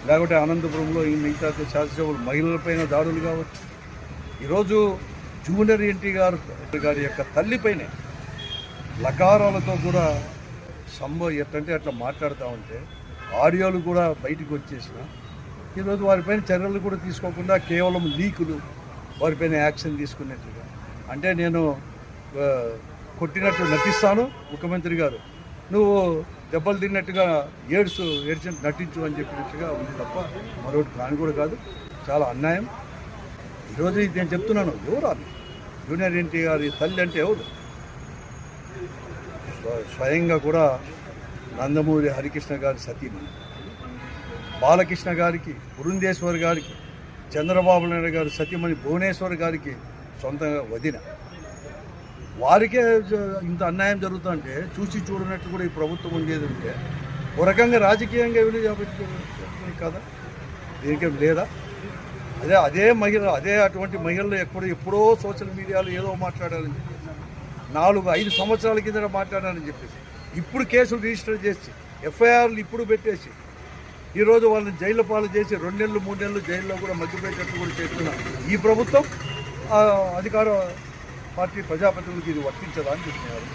లేకపోతే అనంతపురంలో ఈ మిగతా శాసనసభ్యులు మహిళలపైన దాడులు కావచ్చు. ఈరోజు జూనియర్ గారి యొక్క తల్లిపైనే లకారాలతో కూడా ఎట్లంటే అట్లా మాట్లాడుతూ ఉంటే ఆడియోలు కూడా బయటకు వచ్చేసిన ఈరోజు వారిపైన చర్యలు కూడా తీసుకోకుండా కేవలం లీకులు వారిపైన యాక్షన్ తీసుకున్నట్టుగా అంటే నేను కొట్టినట్టు నటిస్తాను ముఖ్యమంత్రి గారు, నువ్వు దెబ్బలు తిన్నట్టుగా ఏడ్చి నటించు అని చెప్పినట్టుగా ఉంది తప్ప మరొకటి కాని కూడా కాదు. చాలా అన్యాయం. ఈరోజు నేను చెప్తున్నాను, ఎవరు ఆమె జూనియర్ ఎన్టీఆర్ తల్లి అంటే ఎవరు? స్వయంగా కూడా నందమూరి హరికృష్ణ గారి సతీమణి, బాలకృష్ణ గారికి, పురంధేశ్వర్ గారికి, చంద్రబాబు నాయుడు గారి సతీమణి భువనేశ్వర్ గారికి సొంతంగా వదిన. వారికే ఇంత అన్యాయం జరుగుతుంటే చూసి చూడనట్టు కూడా ఈ ప్రభుత్వం ఉండేది ఉంటే ఒక రకంగా రాజకీయంగా కదా, దీనికేం లేదా? అదే మహిళ అటువంటి మహిళలు ఎప్పుడో సోషల్ మీడియాలో ఏదో మాట్లాడాలని చెప్పేసి 4-5 సంవత్సరాల కింద మాట్లాడాలని చెప్పేసి ఇప్పుడు కేసులు రిజిస్టర్ చేసి ఎఫ్ఐఆర్లు ఇప్పుడు పెట్టేసి ఈరోజు వాళ్ళని జైలు పాలు చేసి 2 నెలలు 3 నెలలు జైల్లో కూడా మగ్గిపోయేటట్టు కూడా చేస్తున్న ఈ ప్రభుత్వం అధికార పార్టీ ప్రజాప్రతినిధులకు ఇది వర్తించదా అని చెప్పినారు.